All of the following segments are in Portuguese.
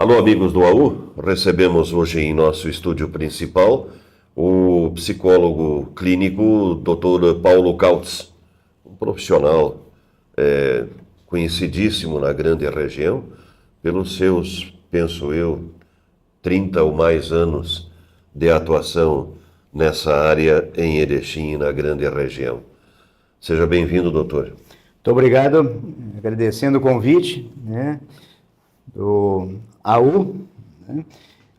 Alô, amigos do AU, recebemos hoje em nosso estúdio principal o psicólogo clínico Dr. Paulo Kautz, um profissional conhecidíssimo na grande região pelos seus, penso eu, 30 ou mais anos de atuação nessa área em Erechim, na grande região. Seja bem-vindo, doutor. Muito obrigado, agradecendo o convite, do AU,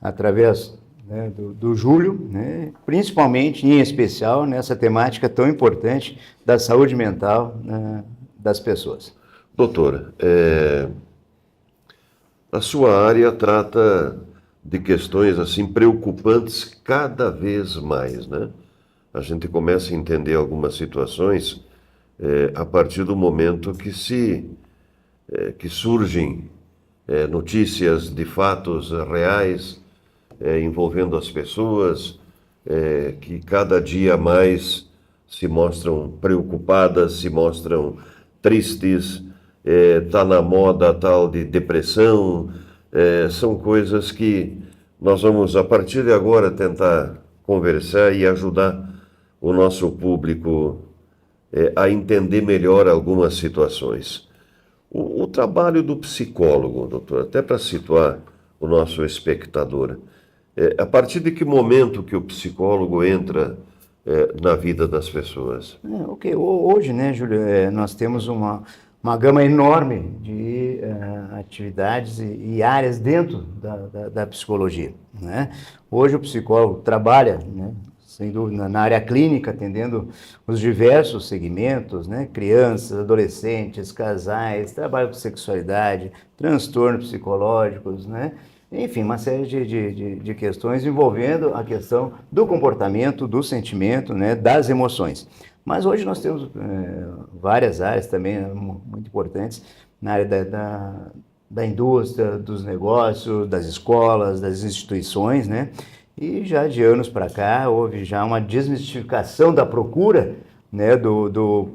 através do Júlio, principalmente, em especial, nessa temática tão importante da saúde mental das pessoas. Doutor, a sua área trata de questões assim preocupantes cada vez mais, né? A gente começa a entender algumas situações a partir do momento que surgem notícias de fatos reais envolvendo as pessoas, que cada dia mais se mostram preocupadas, se mostram tristes, está na moda tal de depressão, são coisas que nós vamos, a partir de agora, tentar conversar e ajudar o nosso público a entender melhor algumas situações. O trabalho do psicólogo, doutor, até para situar o nosso espectador, a partir de que momento que o psicólogo entra na vida das pessoas? Ok, hoje, Júlio, nós temos uma gama enorme de atividades e áreas dentro da psicologia, né? Hoje o psicólogo trabalha, sem dúvida, na área clínica, atendendo os diversos segmentos, crianças, adolescentes, casais, trabalho com sexualidade, transtornos psicológicos, enfim, uma série de questões envolvendo a questão do comportamento, do sentimento, das emoções. Mas hoje nós temos várias áreas também muito importantes na área da indústria, dos negócios, das escolas, das instituições, E já de anos para cá houve já uma desmistificação da procura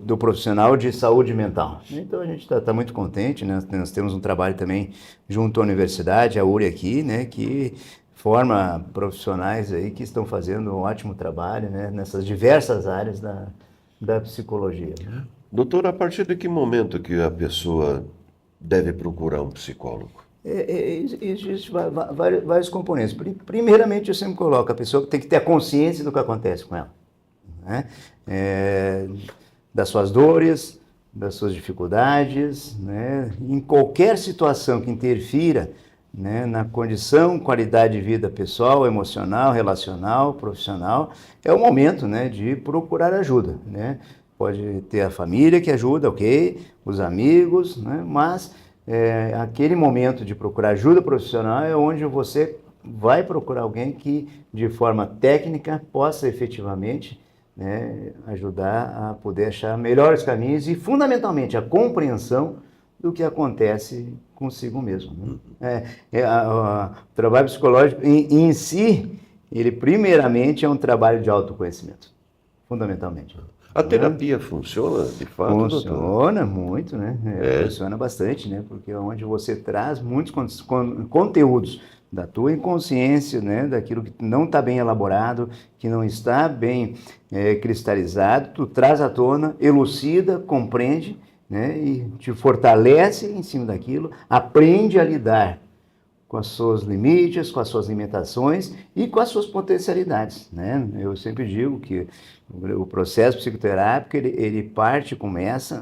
do profissional de saúde mental. Então a gente está muito contente, Nós temos um trabalho também junto à universidade, a URI aqui, que forma profissionais aí que estão fazendo um ótimo trabalho, nessas diversas áreas da psicologia. Doutor, a partir de que momento que a pessoa deve procurar um psicólogo? Existem vários componentes. Primeiramente, eu sempre coloco, a pessoa tem que ter a consciência do que acontece com ela, das suas dores, das suas dificuldades, em qualquer situação que interfira na condição, qualidade de vida pessoal, emocional, relacional, profissional, é o momento de procurar ajuda, Pode ter a família que ajuda, ok, os amigos, mas aquele momento de procurar ajuda profissional é onde você vai procurar alguém que, de forma técnica, possa efetivamente ajudar a poder achar melhores caminhos e, fundamentalmente, a compreensão do que acontece consigo mesmo. O trabalho psicológico em si, ele primeiramente é um trabalho de autoconhecimento, fundamentalmente. A terapia funciona, de fato, funciona muito, Funciona bastante, porque é onde você traz muitos conteúdos da tua inconsciência, daquilo que não está bem elaborado, que não está bem cristalizado, tu traz à tona, elucida, compreende, e te fortalece em cima daquilo, aprende a lidar com os seus limites, com as suas limitações e com as suas potencialidades, Eu sempre digo que o processo psicoterápico, ele parte, começa,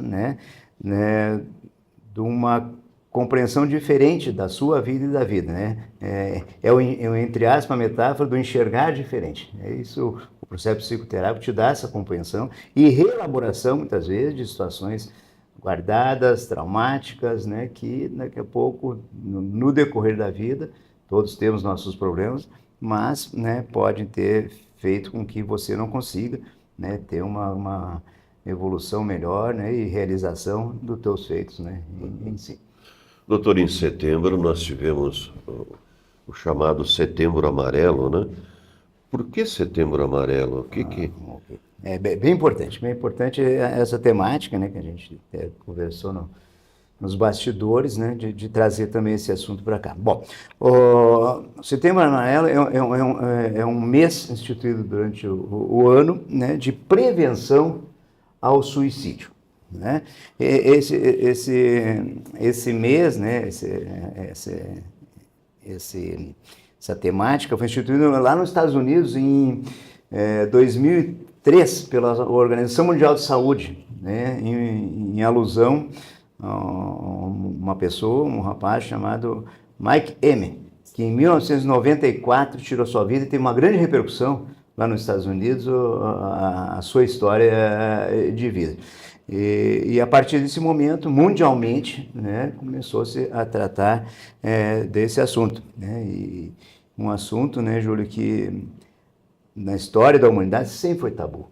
de uma compreensão diferente da sua vida e da vida, entre aspas, a metáfora do enxergar diferente. É isso, o processo psicoterápico te dá essa compreensão e reelaboração, muitas vezes, de situações guardadas, traumáticas, que daqui a pouco, no decorrer da vida, todos temos nossos problemas, mas podem ter feito com que você não consiga ter uma evolução melhor e realização dos teus feitos em si. Doutor, em setembro nós tivemos o chamado Setembro Amarelo, Por que Setembro Amarelo? Okay. É bem importante essa temática, que a gente conversou nos bastidores, né, de trazer também esse assunto para cá. Bom, o Setembro Amarelo é um mês instituído durante o ano, né, de prevenção ao suicídio. Né? Esse mês, né, essa temática foi instituída lá nos Estados Unidos em 2003 pela Organização Mundial de Saúde, né, em alusão a uma pessoa, um rapaz chamado Mike M., que em 1994 tirou sua vida e teve uma grande repercussão lá nos Estados Unidos a sua história de vida. E a partir desse momento, mundialmente, né, começou-se a tratar desse assunto. Né, e um assunto, né, Júlio, que na história da humanidade sempre foi tabu.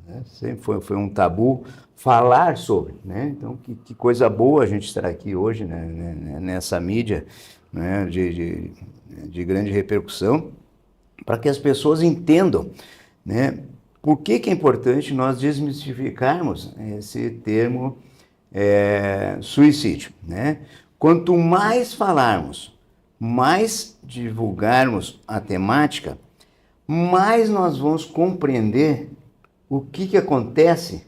Né, sempre foi um tabu falar sobre. Né, então, que coisa boa a gente estar aqui hoje, né, nessa mídia, né, de grande repercussão, para que as pessoas entendam, né, por que é importante nós desmistificarmos esse termo suicídio. Né? Quanto mais falarmos, mais divulgarmos a temática, mais nós vamos compreender o que acontece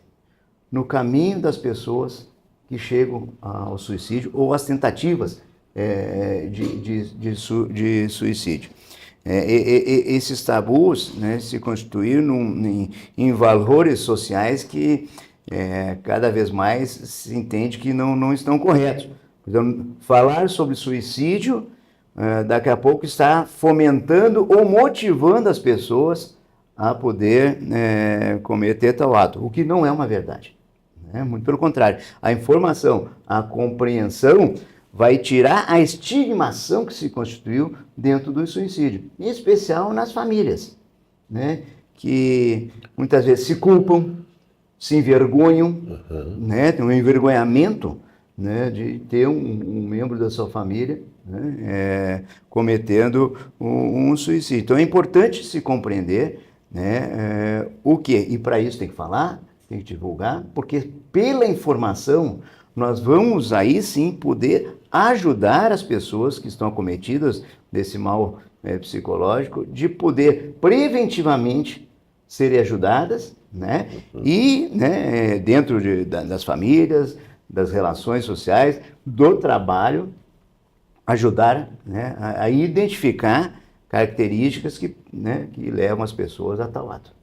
no caminho das pessoas que chegam ao suicídio ou às tentativas de suicídio. Esses tabus, né, se constituíram em valores sociais que cada vez mais se entende que não estão corretos. Então, falar sobre suicídio, daqui a pouco está fomentando ou motivando as pessoas a poder cometer tal ato, o que não é uma verdade. Né? Muito pelo contrário, a informação, a compreensão vai tirar a estigmação que se constituiu dentro do suicídio, em especial nas famílias, né? Que muitas vezes se culpam, se envergonham, né? Tem um envergonhamento, né, de ter um membro da sua família, né, cometendo um suicídio. Então é importante se compreender, né, o que, e para isso tem que falar, tem que divulgar, porque pela informação nós vamos aí sim poder ajudar as pessoas que estão acometidas desse mal psicológico, de poder preventivamente serem ajudadas, né? E, né, dentro das famílias, das relações sociais, do trabalho, ajudar, né, a identificar características né, que levam as pessoas a tal ato.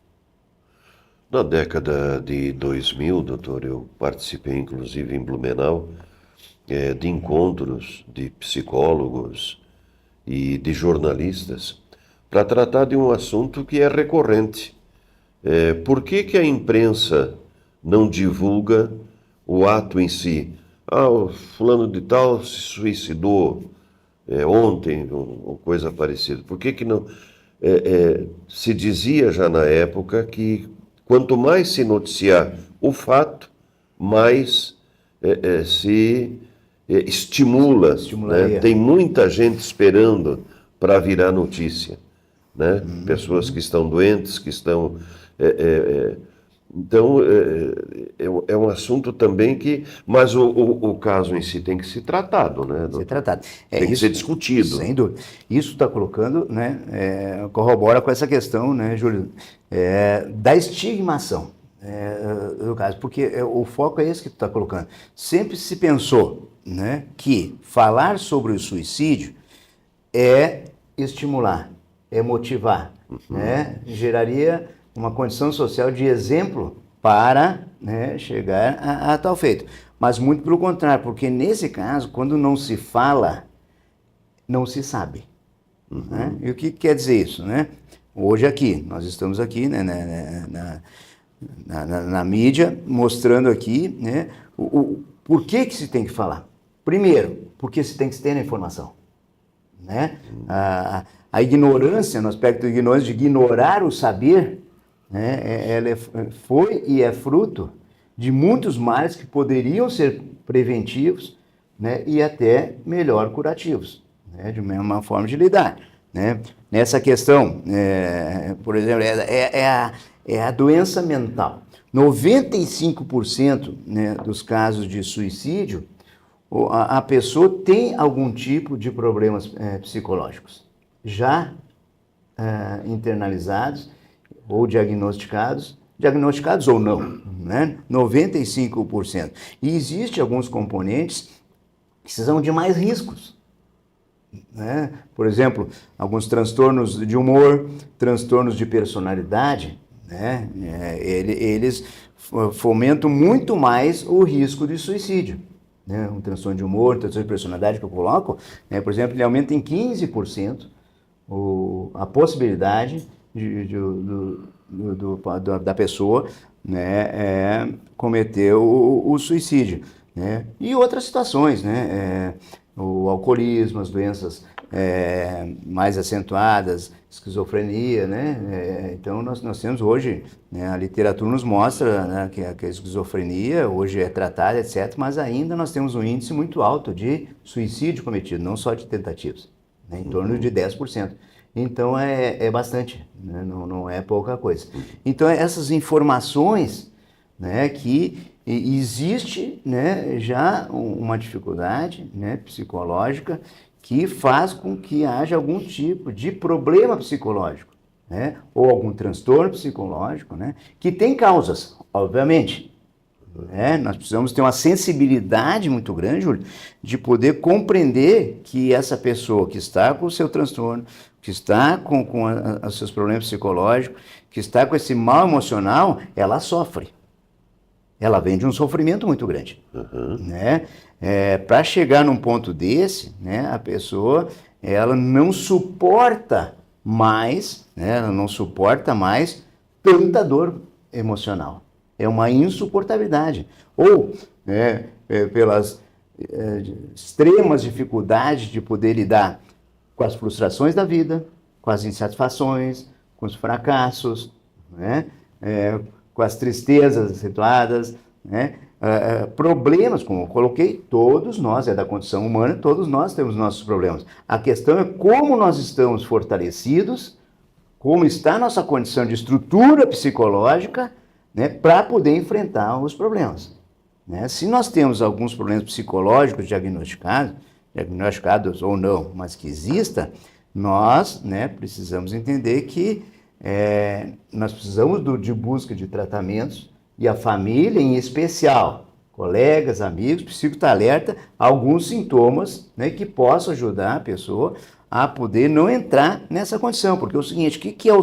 Na década de 2000, doutor, eu participei inclusive em Blumenau de encontros de psicólogos e de jornalistas para tratar de um assunto que é recorrente. Por que a imprensa não divulga o ato em si? O fulano de tal se suicidou ontem, ou coisa parecida. Por que não... se dizia já na época que quanto mais se noticiar o fato, mais se estimula. Né? Tem muita gente esperando para virar notícia. Né? Pessoas que estão doentes, que estão... Então, é um assunto também que... Mas o caso em si tem que ser tratado, né? Ser tratado. Tem que ser discutido. Sem dúvida. Isso está colocando, né, corrobora com essa questão, né, Júlio, da estigmação do caso, porque o foco é esse que tu está colocando. Sempre se pensou, né, que falar sobre o suicídio é estimular, é motivar, né, geraria uma condição social de exemplo para, né, chegar a tal feito. Mas muito pelo contrário, porque nesse caso, quando não se fala, não se sabe. Né? E o que quer dizer isso? Né? Hoje aqui, nós estamos aqui, né, na mídia, mostrando aqui, né, por que se tem que falar. Primeiro, porque se tem que ter a informação. Né? A ignorância, no aspecto da ignorância, de ignorar o saber, né, ela foi e é fruto de muitos males que poderiam ser preventivos, né, e até melhor curativos, né, de uma forma de lidar. Né? Nessa questão, por exemplo, é a doença mental. 95%, né, dos casos de suicídio a pessoa tem algum tipo de problemas psicológicos já internalizados ou diagnosticados ou não, né? 95%. E existem alguns componentes que precisam de mais riscos, né? Por exemplo, alguns transtornos de humor, transtornos de personalidade, né? Eles fomentam muito mais o risco de suicídio, né? Um transtorno de humor, transtorno de personalidade que eu coloco, né? Por exemplo, ele aumenta em 15% a possibilidade da pessoa, né, cometer o suicídio, né? E outras situações, né? O alcoolismo, as doenças mais acentuadas, esquizofrenia, né? Então nós temos hoje, né, a literatura nos mostra, né, que a esquizofrenia hoje é tratada, etc., mas ainda nós temos um índice muito alto de suicídio cometido, não só de tentativas, né, em torno de 10%. Então é bastante, né? Não é pouca coisa. Então essas informações, né, que existe, né, já uma dificuldade, né, psicológica que faz com que haja algum tipo de problema psicológico, né, ou algum transtorno psicológico, né, que tem causas, obviamente. Nós precisamos ter uma sensibilidade muito grande, Júlio, de poder compreender que essa pessoa que está com o seu transtorno, que está com os seus problemas psicológicos, que está com esse mal emocional, ela sofre. Ela vem de um sofrimento muito grande. Né? Para chegar num ponto desse, né, a pessoa ela não suporta mais, né, ela não suporta mais tanta dor emocional. É uma insuportabilidade. Ou pelas extremas dificuldades de poder lidar com as frustrações da vida, com as insatisfações, com os fracassos, né? Com as tristezas acentuadas, né? Problemas, como eu coloquei, todos nós, é da condição humana, todos nós temos nossos problemas. A questão é como nós estamos fortalecidos, como está a nossa condição de estrutura psicológica, né, para poder enfrentar os problemas. Né? Se nós temos alguns problemas psicológicos diagnosticados ou não, mas que exista, nós, né, precisamos entender que nós precisamos de busca de tratamentos e a família em especial, colegas, amigos, precisa estar alerta a alguns sintomas, né, que possam ajudar a pessoa a poder não entrar nessa condição, porque é o seguinte, o que é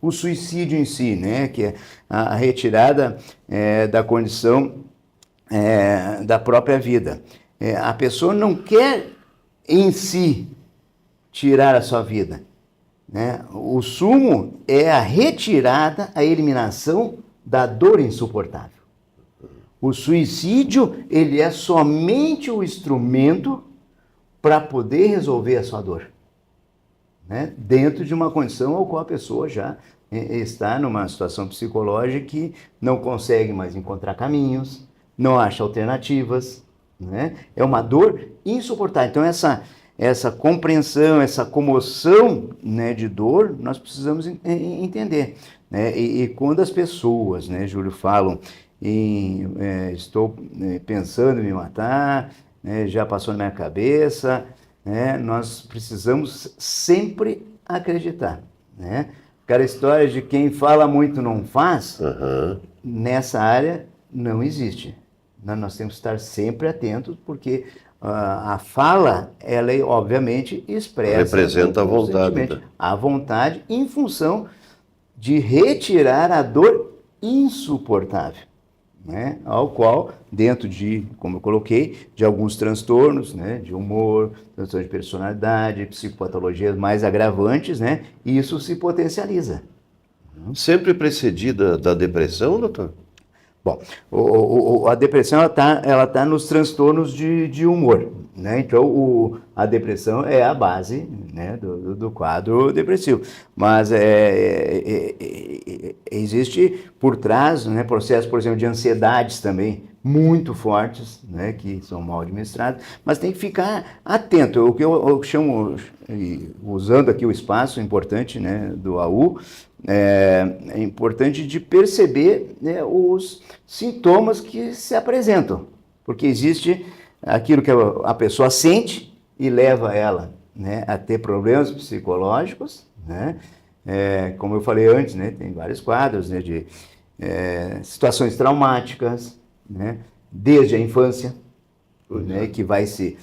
o suicídio em si, né? Que é a retirada da condição da própria vida. A pessoa não quer em si tirar a sua vida, né? O sumo é a retirada, a eliminação da dor insuportável. O suicídio, ele é somente o instrumento para poder resolver a sua dor. Né, dentro de uma condição ao qual a pessoa já está numa situação psicológica que não consegue mais encontrar caminhos, não acha alternativas, né? É uma dor insuportável. Então essa compreensão, essa comoção, né, de dor, nós precisamos entender. Né? E quando as pessoas, né, Júlio, falam em estou pensando em me matar, né, já passou na minha cabeça, nós precisamos sempre acreditar, né? Aquela história de quem fala muito não faz, nessa área não existe. Nós temos que estar sempre atentos, porque a fala, ela obviamente expressa... Representa a vontade. Né? A vontade em função de retirar a dor insuportável. Né, ao qual, dentro de, como eu coloquei, de alguns transtornos, né, de humor, transtorno de personalidade, psicopatologias mais agravantes, né, isso se potencializa. Sempre precedida da depressão, doutor? Bom, a depressão ela tá nos transtornos de humor, né? Então a depressão é a base, né, do quadro depressivo, mas existe por trás, né, processos, por exemplo, de ansiedades também muito fortes, né, que são mal administrados, mas tem que ficar atento. O que eu chamo, usando aqui o espaço importante, né, do AU, é importante de perceber, né, os sintomas que se apresentam, porque existe aquilo que a pessoa sente e leva ela, né, a ter problemas psicológicos, né? Como eu falei antes, né, tem vários quadros, né, de situações traumáticas, né, desde a infância, né, que vai se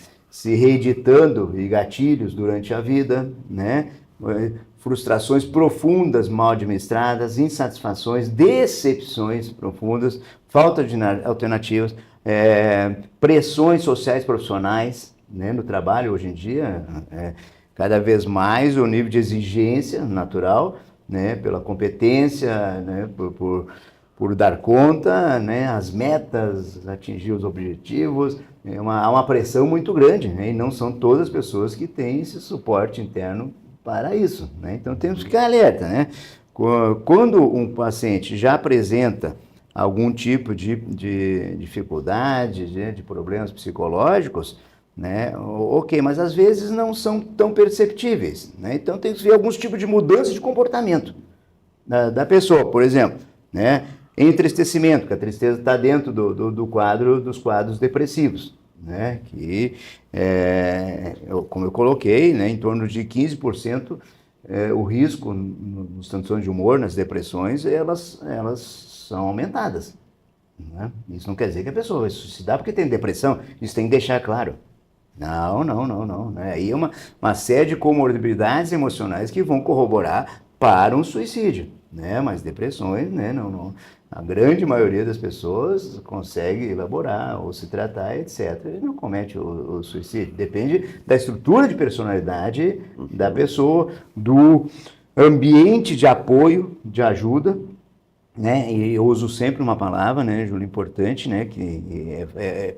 reeditando e gatilhos durante a vida, né, frustrações profundas mal administradas, insatisfações, decepções profundas, falta de alternativas, pressões sociais profissionais, né, no trabalho hoje em dia, cada vez mais o nível de exigência natural, né, pela competência, né, por dar conta, né, as metas, atingir os objetivos, há uma pressão muito grande, né, e não são todas as pessoas que têm esse suporte interno para isso, né? Então temos que ficar alerta, né? Quando um paciente já apresenta algum tipo de dificuldade, de problemas psicológicos, né? Ok, mas às vezes não são tão perceptíveis, né? Então tem que ver alguns tipos de mudança de comportamento da pessoa, por exemplo, né? Entristecimento, que a tristeza está dentro do quadro dos quadros depressivos, né? Que, como eu coloquei, né, em torno de 15% o risco nos transtornos de humor, nas depressões, elas são aumentadas, né? Isso não quer dizer que a pessoa vai se suicidar porque tem depressão, isso tem que deixar claro. Não, né? Aí é uma série de comorbidades emocionais que vão corroborar para um suicídio, né? Mas depressões, né? Não, a grande maioria das pessoas consegue elaborar ou se tratar, etc. E não comete o suicídio. Depende da estrutura de personalidade da pessoa, do ambiente de apoio, de ajuda, né? E eu uso sempre uma palavra, né, Júlio, importante, né, que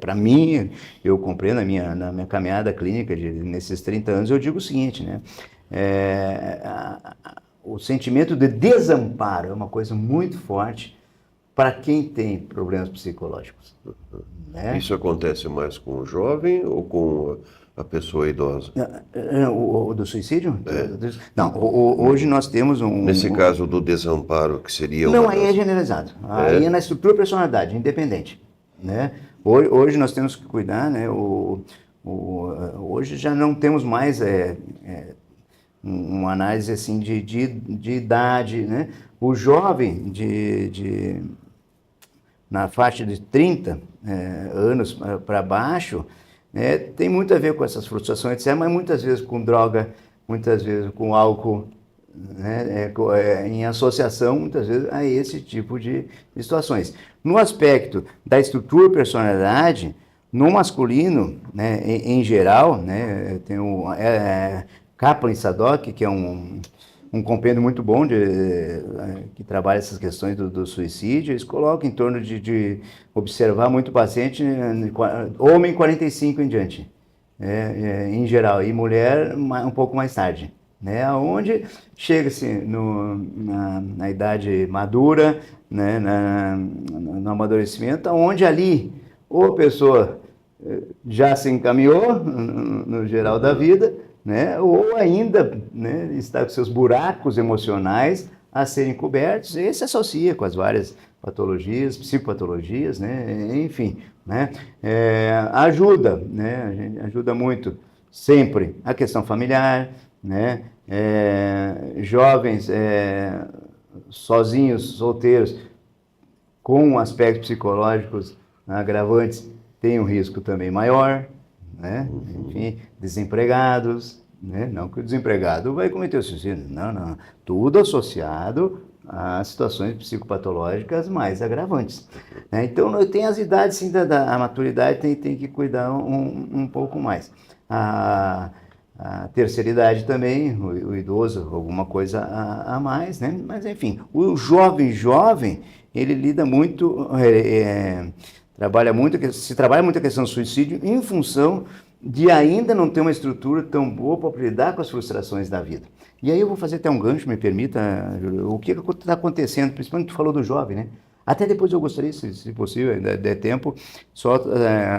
para mim, eu compreendo na minha caminhada clínica nesses 30 anos, eu digo o seguinte, né, o sentimento de desamparo é uma coisa muito forte para quem tem problemas psicológicos, né? Isso acontece mais com o jovem ou com a pessoa idosa? O do suicídio? Não, hoje nós temos Nesse caso do desamparo, que seria Não, aí é generalizado. Aí é na estrutura da personalidade, independente, né? Hoje nós temos que cuidar, né? Hoje já não temos mais uma análise assim de idade, né? O jovem na faixa de 30 anos para baixo, tem muito a ver com essas frustrações, etc., mas muitas vezes com droga, muitas vezes com álcool, né, em associação, muitas vezes, a esse tipo de situações. No aspecto da estrutura personalidade, no masculino, né, em geral, né, tem o Kaplan e Sadok, que é um compêndio muito bom que trabalha essas questões do suicídio. Eles colocam em torno de observar muito paciente, homem 45 em diante, em geral, e mulher um pouco mais tarde, né? Onde chega-se na idade madura, né? No amadurecimento, onde ali ou a pessoa já se encaminhou no geral da vida, né? Ou ainda, né, está com seus buracos emocionais a serem cobertos, e se associa com as várias patologias, psicopatologias, né? Enfim, né? Ajuda, né? A gente ajuda muito sempre a questão familiar, né? Jovens sozinhos, solteiros, com aspectos psicológicos agravantes, têm um risco também maior, né? Enfim, desempregados, né? Não que o desempregado vai cometer o suicídio, não. Tudo associado a situações psicopatológicas mais agravantes, né? Então, tem as idades, sim, a maturidade tem que cuidar um pouco mais. A terceira idade também, o idoso, alguma coisa a mais, né? Mas, enfim, o jovem, ele lida muito, se trabalha muito a questão do suicídio em função de ainda não ter uma estrutura tão boa para lidar com as frustrações da vida. E aí eu vou fazer até um gancho, me permita, Júlio, o que está acontecendo, principalmente tu falou do jovem, né? Até depois eu gostaria, se possível, ainda der tempo, só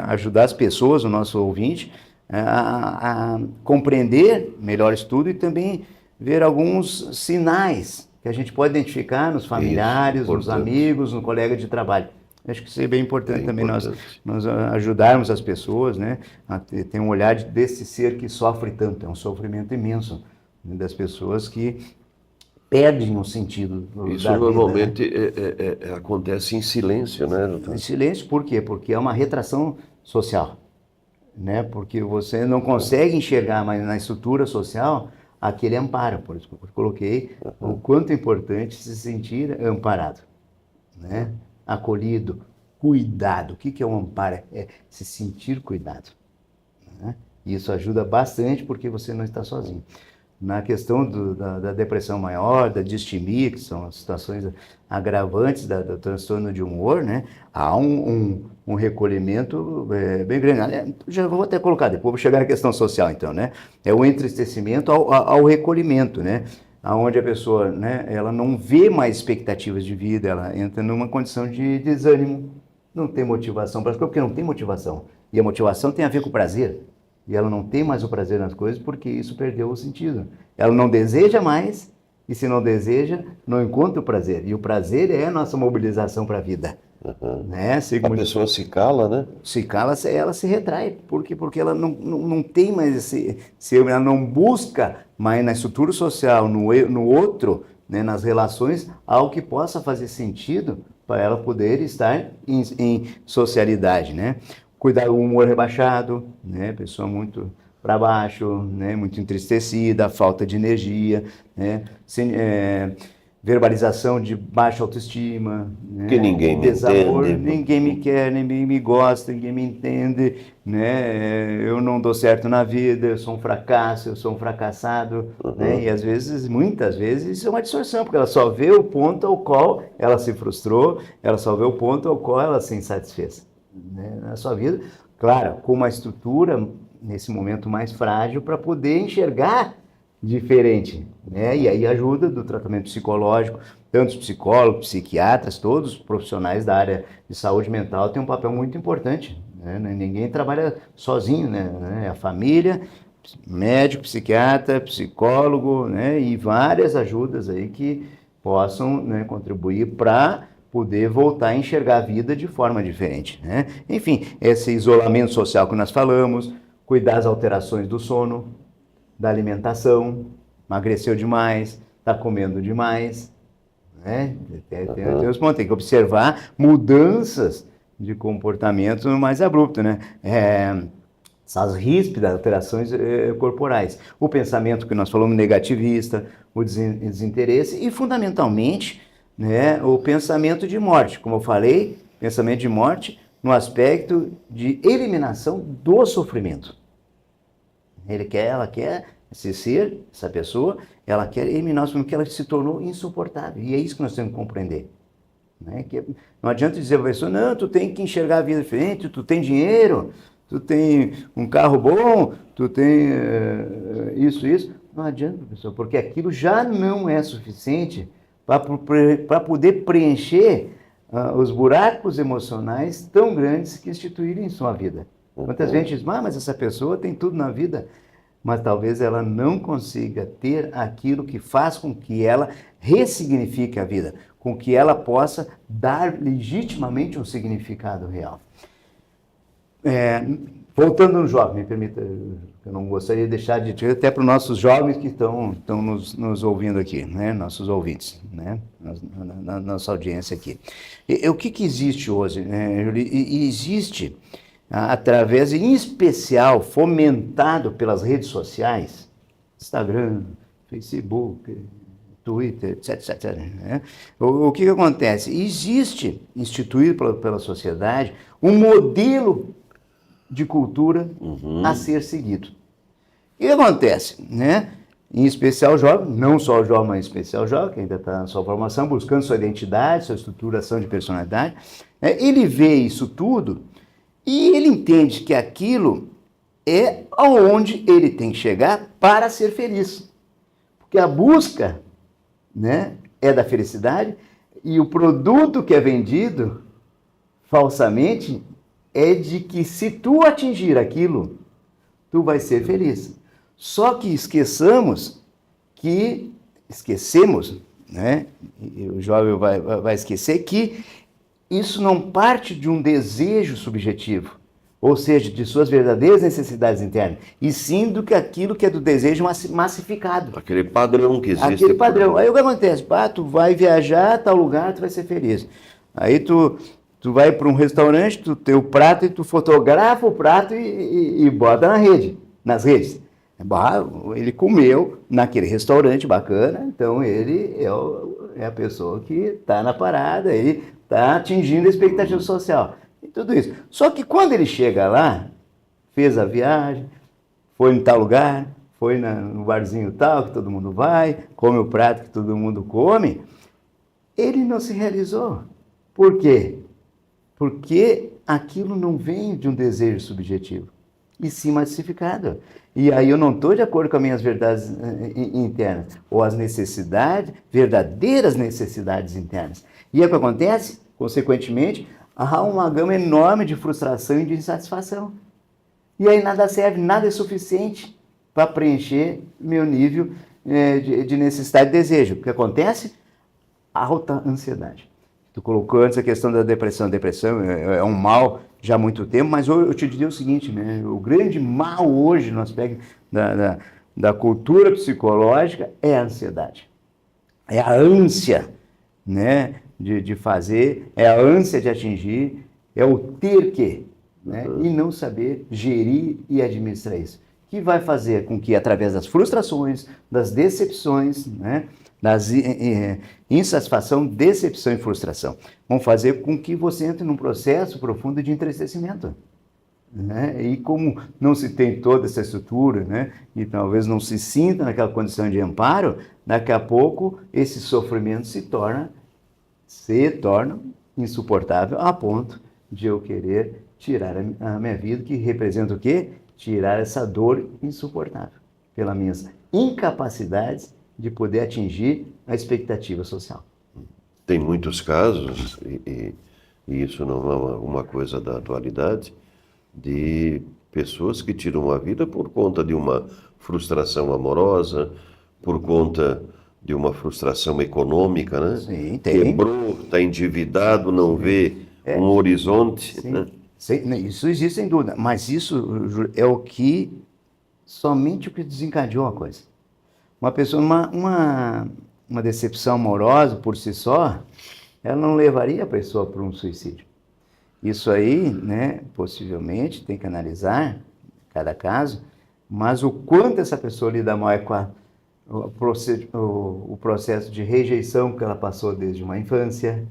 ajudar as pessoas, o nosso ouvinte, a compreender melhor isso tudo e também ver alguns sinais que a gente pode identificar nos familiares, nos amigos, no colega de trabalho. Acho que isso é bem importante também importante. nós ajudarmos as pessoas, né, a ter um olhar desse ser que sofre tanto. É um sofrimento imenso, né, das pessoas que perdem o sentido Isso da vida, normalmente né? acontece em silêncio, né, Em doutor? silêncio, por quê? Porque é uma retração social, né? Porque você não consegue enxergar mais na estrutura social aquele amparo. Por isso que eu coloquei o quanto é importante se sentir amparado, né? Acolhido, cuidado. O que é um amparo? É se sentir cuidado, né? Isso ajuda bastante porque você não está sozinho. Na questão da depressão maior, da distimia, que são as situações agravantes do transtorno de humor, né? Há um recolhimento bem grande. Já vou até colocar, depois vou chegar na questão social, então, né? É o entristecimento ao recolhimento, né? Onde a pessoa, né, ela não vê mais expectativas de vida, ela entra numa condição de desânimo, não tem motivação para as coisas, porque não tem motivação. E a motivação tem a ver com o prazer. E ela não tem mais o prazer nas coisas porque isso perdeu o sentido. Ela não deseja mais, e se não deseja, não encontra o prazer. E o prazer é a nossa mobilização para a vida. Né? A pessoa se cala, né? Se cala, ela se retrai. Porque ela não tem mais ela não busca mais na estrutura social, no outro, né, nas relações, algo que possa fazer sentido para ela poder estar em socialidade, né? Cuidar do humor rebaixado, né? Pessoa muito para baixo, né? Muito entristecida, falta de energia, né? Verbalização de baixa autoestima, né? Que ninguém me Desamor, entende. ninguém me quer, ninguém me gosta, ninguém me entende, né? Eu não dou certo na vida, eu sou um fracasso, eu sou um fracassado, né? E às vezes, muitas vezes, isso é uma distorção, porque ela só vê o ponto ao qual ela se frustrou, ela só vê o ponto ao qual ela se insatisfez, né, na sua vida, claro, com uma estrutura nesse momento mais frágil para poder enxergar diferente, né? E aí ajuda do tratamento psicológico, tanto os psicólogos, psiquiatras, todos os profissionais da área de saúde mental têm um papel muito importante, né? Ninguém trabalha sozinho, né? A família, médico, psiquiatra, psicólogo, né? E várias ajudas aí que possam, né, contribuir para poder voltar a enxergar a vida de forma diferente, né? Enfim, esse isolamento social que nós falamos, cuidar das alterações do sono, da alimentação, emagreceu demais, está comendo demais, né? Tem os pontos, tem que observar mudanças de comportamento mais abrupto, né? Essas ríspidas alterações corporais. O pensamento que nós falamos negativista, o desinteresse e, fundamentalmente, né, o pensamento de morte. Como eu falei, pensamento de morte no aspecto de eliminação do sofrimento. Ela quer esse ser, essa pessoa, ela quer eliminar o sofrimento porque ela se tornou insuportável. E é isso que nós temos que compreender. Né? Que não adianta dizer para a pessoa, não, tu tem que enxergar a vida diferente, tu tem dinheiro, tu tem um carro bom, tu tem isso. Não adianta, pessoal, porque aquilo já não é suficiente para poder preencher os buracos emocionais tão grandes que instituírem em sua vida. Quantas vezes diz, mas essa pessoa tem tudo na vida, mas talvez ela não consiga ter aquilo que faz com que ela ressignifique a vida, com que ela possa dar legitimamente um significado real. Voltando no jovem, me permita, eu não gostaria de deixar de dizer, até para os nossos jovens que estão nos ouvindo aqui, né? Nossos ouvintes, né? Na nossa audiência aqui. O que existe hoje, né, Júlio? Existe, através, em especial, fomentado pelas redes sociais, Instagram, Facebook, Twitter, etc. Né? O que acontece? Existe, instituído pela sociedade, um modelo de cultura a ser seguido. O que acontece? Né? Em especial o jovem, não só o jovem, mas em especial o jovem, que ainda está na sua formação, buscando sua identidade, sua estruturação de personalidade, né? Ele vê isso tudo e ele entende que aquilo é aonde ele tem que chegar para ser feliz. Porque a busca, né, é da felicidade e o produto que é vendido falsamente é de que se tu atingir aquilo, tu vai ser feliz. Só que esquecemos, né? E o jovem vai esquecer que isso não parte de um desejo subjetivo, ou seja, de suas verdadeiras necessidades internas, e sim do que aquilo que é do desejo massificado. Aquele padrão que existe. Aquele padrão. Aí o que acontece? Tu vai viajar a tal lugar, tu vai ser feliz. Aí tu vai para um restaurante, tu tem o prato e tu fotografa o prato e bota nas redes. Ele comeu naquele restaurante bacana, então ele é a pessoa que está na parada, ele está atingindo a expectativa social. E tudo isso. Só que quando ele chega lá, fez a viagem, foi em tal lugar, foi no barzinho tal, que todo mundo vai, come o prato que todo mundo come, ele não se realizou. Por quê? Porque aquilo não vem de um desejo subjetivo, e sim massificado. E aí eu não estou de acordo com as minhas verdades internas, ou as necessidades, verdadeiras necessidades internas. E é o que acontece, consequentemente, há uma gama enorme de frustração e de insatisfação. E aí nada serve, nada é suficiente para preencher meu nível de necessidade e desejo. O que acontece? Alta ansiedade. Tu colocou antes a questão da depressão. A depressão é um mal já há muito tempo, mas eu te diria o seguinte, né? O grande mal hoje no aspecto da cultura psicológica é a ansiedade. É a ânsia, né, de fazer, é a ânsia de atingir, é o ter que, né, e não saber gerir e administrar isso. Que vai fazer com que, através das frustrações, das decepções, né, das insatisfação, decepção e frustração, vão fazer com que você entre num processo profundo de entristecimento. Né? E como não se tem toda essa estrutura, né, e talvez não se sinta naquela condição de amparo, daqui a pouco esse sofrimento se torna insuportável a ponto de eu querer tirar a minha vida, que representa o quê? Tirar essa dor insuportável, pelas minhas incapacidades de poder atingir a expectativa social. Tem muitos casos, e isso não é uma coisa da atualidade, de pessoas que tiram a vida por conta de uma frustração amorosa, por conta de uma frustração econômica, né? Sim, tem. Quebrou, está endividado, não vê um horizonte. Sim. Né? Sim, isso existe sem dúvida, mas isso é somente o que desencadeou a coisa. Uma pessoa, uma decepção amorosa por si só, ela não levaria a pessoa para um suicídio. Isso aí, né, possivelmente, tem que analisar cada caso, mas o quanto essa pessoa lida mal é com o processo de rejeição que ela passou desde uma infância,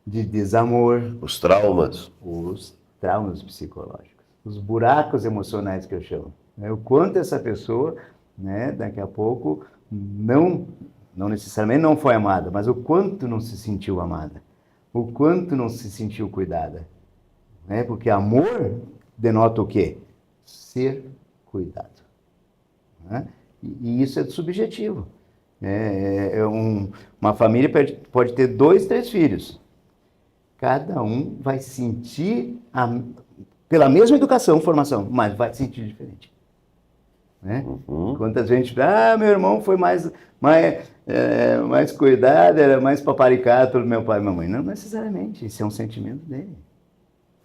de desamor. Os traumas. Os traumas psicológicos, os buracos emocionais que eu chamo. Né? O quanto essa pessoa, né, daqui a pouco, não necessariamente não foi amada, mas o quanto não se sentiu amada, o quanto não se sentiu cuidada. Né? Porque amor denota o quê? Ser cuidado. Né? E isso é subjetivo. Uma família pode ter 2, 3 filhos. Cada um vai sentir, pela mesma educação, formação, mas vai sentir diferente. Né? Quantas vezes meu irmão foi mais cuidado, era mais paparicado pelo meu pai e minha mãe. Não necessariamente, isso é um sentimento dele.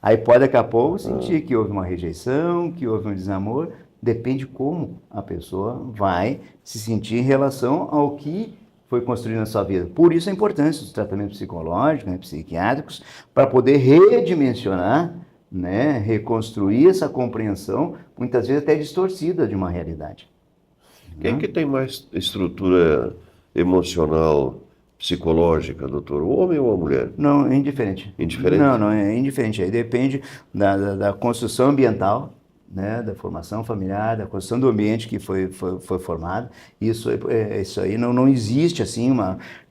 Aí pode daqui a pouco sentir que houve uma rejeição, que houve um desamor, depende como a pessoa vai se sentir em relação ao que foi construído na sua vida. Por isso a importância dos tratamentos psicológicos, né, psiquiátricos, para poder redimensionar, né, reconstruir essa compreensão, muitas vezes até distorcida de uma realidade. Quem que tem mais estrutura emocional, psicológica, doutor? O homem ou a mulher? Não, é indiferente. Indiferente? Não, é indiferente. Aí depende da construção ambiental, né, da formação familiar, da construção do ambiente que foi formado. Isso aí não existe assim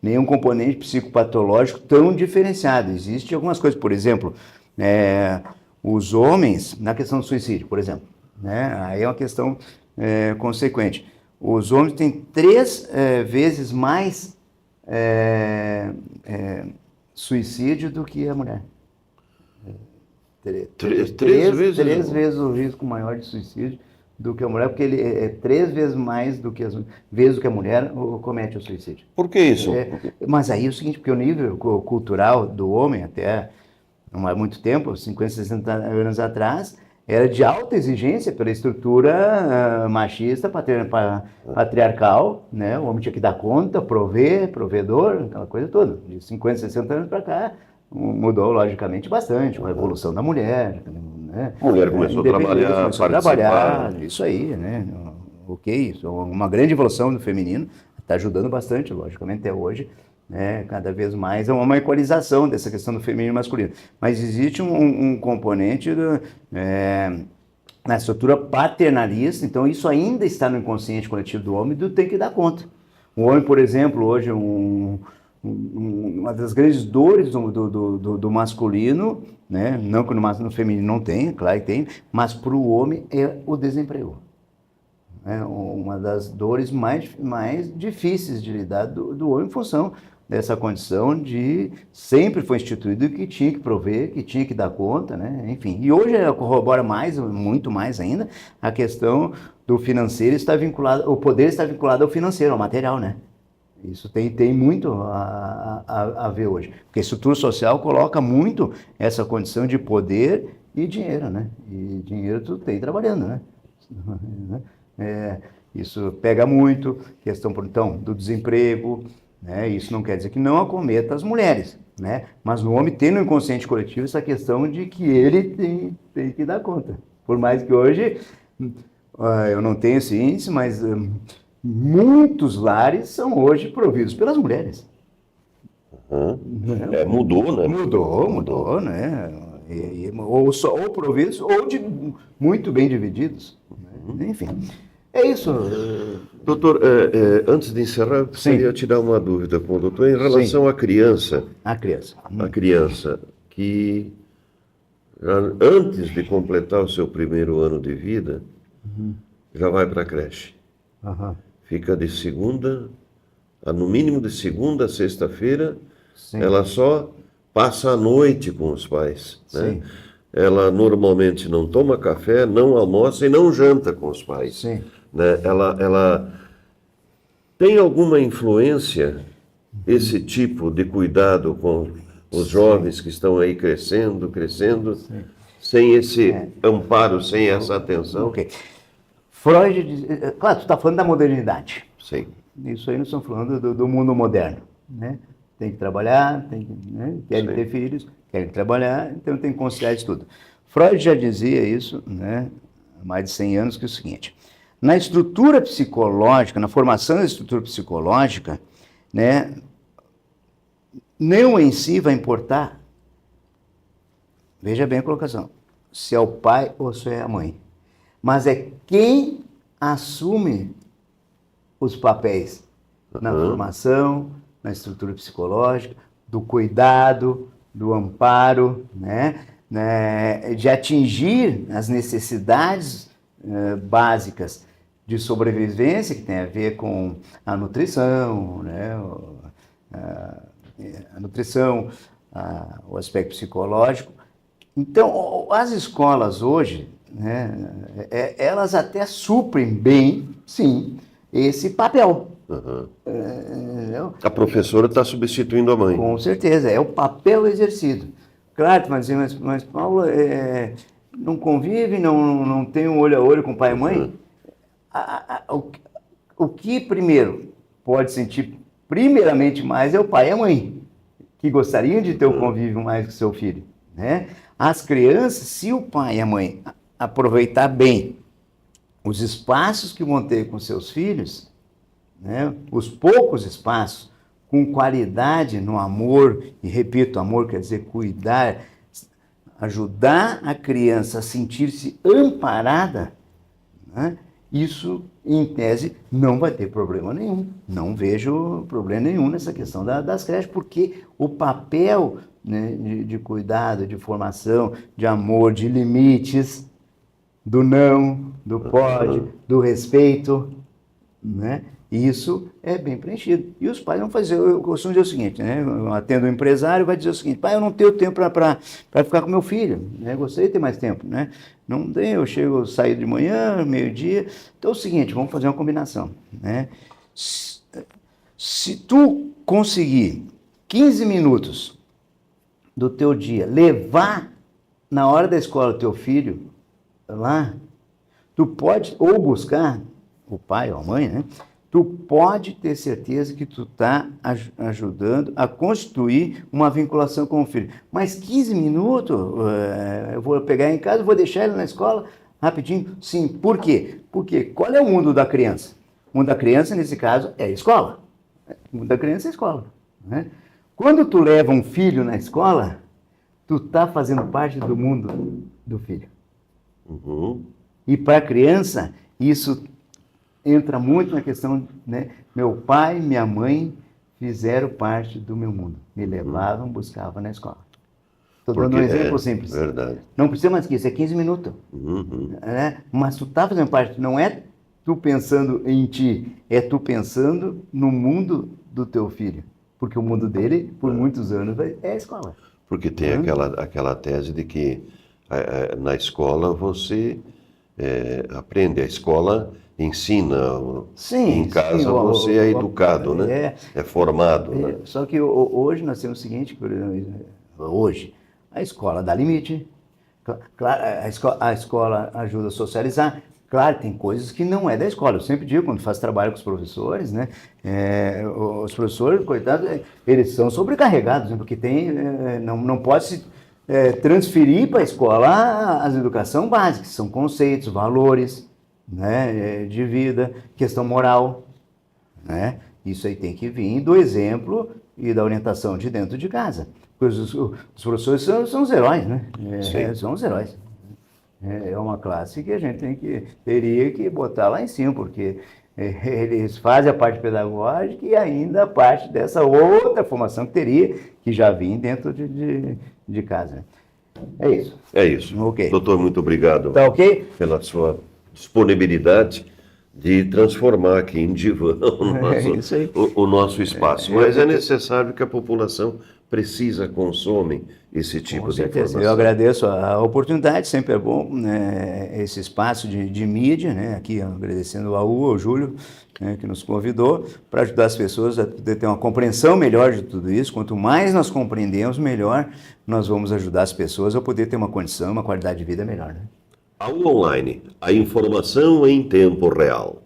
nenhum componente psicopatológico tão diferenciado. Existem algumas coisas, por exemplo, os homens, na questão do suicídio, por exemplo, né, aí é uma questão consequente. Os homens têm 3 vezes mais suicídio do que a mulher. Três vezes o risco maior de suicídio do que a mulher, porque ele é 3 vezes mais do que a mulher comete o suicídio. Por que isso? Mas aí é o seguinte, porque o nível cultural do homem, até não há muito tempo, 50, 60 anos atrás, era de alta exigência pela estrutura machista, patriarcal, né? O homem tinha que dar conta, prover, provedor, aquela coisa toda. De 50, 60 anos para cá, mudou logicamente bastante, com a evolução da mulher, né? A mulher começou a trabalhar, começou a trabalhar, isso aí, né? Ok, isso é uma grande evolução do feminino, está ajudando bastante, logicamente, até hoje, né? Cada vez mais é uma equalização dessa questão do feminino e masculino. Mas existe um componente na estrutura paternalista, então isso ainda está no inconsciente coletivo do homem, do tem que dar conta. O homem, por exemplo, hoje, uma das grandes dores do masculino, né? Não que no feminino não tenha, claro que tem, mas para o homem é o desemprego. É uma das dores mais difíceis de lidar do homem em função dessa condição de sempre foi instituído que tinha que prover, que tinha que dar conta, né? Enfim. E hoje corrobora mais, muito mais ainda, a questão do financeiro está vinculado, o poder está vinculado ao financeiro, ao material, né? Isso tem muito a ver hoje. Porque a estrutura social coloca muito essa condição de poder e dinheiro, né? E dinheiro tu tem trabalhando, né? Isso pega muito, questão, então, do desemprego, né? Isso não quer dizer que não acometa as mulheres, né? Mas o homem tem no inconsciente coletivo essa questão de que ele tem que dar conta. Por mais que hoje, eu não tenho esse índice, mas muitos lares são hoje providos pelas mulheres. Mudou, né? Mudou, né? Ou providos ou muito bem divididos. Né? Enfim, é isso. Doutor, antes de encerrar, eu gostaria de tirar uma dúvida com o doutor em relação à criança. A criança. A criança que, antes de completar o seu primeiro ano de vida, já vai para a creche. Fica de segunda, no mínimo de segunda a sexta-feira, ela só passa a noite com os pais. Né? Ela normalmente não toma café, não almoça e não janta com os pais. Né? Ela tem alguma influência, esse tipo de cuidado com os jovens que estão aí crescendo, sem esse amparo, sem essa atenção? Freud diz, claro, tu está falando da modernidade. Sim. Isso aí nós estamos falando do mundo moderno, né? Tem que trabalhar, né? Querem ter filhos, querem trabalhar, então tem que conciliar isso tudo. Freud já dizia isso, né? Há mais de 100 anos, que é o seguinte: na estrutura psicológica, na formação da estrutura psicológica, né? Não em si vai importar, veja bem a colocação, se é o pai ou se é a mãe. Mas é quem assume os papéis na formação, na estrutura psicológica, do cuidado, do amparo, né? De atingir as necessidades básicas de sobrevivência, que tem a ver com a nutrição, né? A nutrição, o aspecto psicológico. Então, as escolas hoje, né, elas até suprem bem, sim, esse papel. A professora está substituindo a mãe. Com certeza, é o papel exercido. Claro, tu vai dizer, mas Paulo, não convive, não tem um olho a olho com pai e mãe? O que primeiro pode sentir primeiramente mais é o pai e a mãe, que gostariam de ter o convívio mais com seu filho, né? As crianças, se o pai e a mãe aproveitar bem os espaços que vão ter com seus filhos, né? Os poucos espaços, com qualidade no amor, e repito, amor quer dizer cuidar, ajudar a criança a sentir-se amparada, né? Isso, em tese, não vai ter problema nenhum. Não vejo problema nenhum nessa questão das creches, porque o papel, né, de cuidado, de formação, de amor, de limites, do não, do pode, do respeito, né? Isso é bem preenchido. E os pais vão fazer, eu costumo dizer o seguinte, né? Eu atendo um empresário, vai dizer o seguinte: pai, eu não tenho tempo para ficar com meu filho, né? Gostaria de ter mais tempo, né? Não tenho, eu saio de manhã, meio-dia. Então é o seguinte, vamos fazer uma combinação, né? Se tu conseguir 15 minutos do teu dia, levar na hora da escola o teu filho lá, tu pode, ou buscar o pai ou a mãe, né? Tu pode ter certeza que tu está ajudando a constituir uma vinculação com o filho. Mas 15 minutos, eu vou pegar em casa, vou deixar ele na escola rapidinho. Sim, por quê? Porque qual é o mundo da criança? O mundo da criança, nesse caso, é a escola. O mundo da criança é a escola, né? Quando tu leva um filho na escola, tu está fazendo parte do mundo do filho. Uhum. E para a criança, isso entra muito na questão, né? Meu pai e minha mãe fizeram parte do meu mundo. Me levavam, buscavam na escola. Estou dando um exemplo simples. Verdade. Não precisa mais que isso, é 15 minutos. Uhum. Né? Mas tu está fazendo parte, não é tu pensando em ti, é tu pensando no mundo do teu filho. Porque o mundo dele, por muitos anos, é a escola. Porque tem aquela tese de que na escola você aprende, a escola ensina, Sim, em casa sim, você é educado, né? É formado. Né? Só que hoje nós temos o seguinte, hoje, a escola dá limite, claro, a escola ajuda a socializar. Claro, tem coisas que não é da escola. Eu sempre digo, quando faço trabalho com os professores, né? Os professores, coitados, eles são sobrecarregados, né? Porque não pode se transferir para a escola as educação básica, que são conceitos, valores, né? De vida, questão moral, né? Isso aí tem que vir do exemplo e da orientação de dentro de casa. Porque os professores são os heróis, né? São os heróis. É uma classe que a gente teria que botar lá em cima, porque eles fazem a parte pedagógica e ainda a parte dessa outra formação que já vinha dentro de casa. É isso. É isso. Ok. Doutor, muito obrigado. Tá ok? Pela sua disponibilidade de transformar aqui em divã o nosso espaço. Mas é necessário que a população consome esse tipo de informação. Eu agradeço a oportunidade, sempre é bom, né, esse espaço de mídia, né, aqui agradecendo ao Júlio, né, que nos convidou, para ajudar as pessoas a poder ter uma compreensão melhor de tudo isso. Quanto mais nós compreendemos, melhor nós vamos ajudar as pessoas a poder ter uma condição, uma qualidade de vida melhor. Né? A U Online, a informação em tempo real.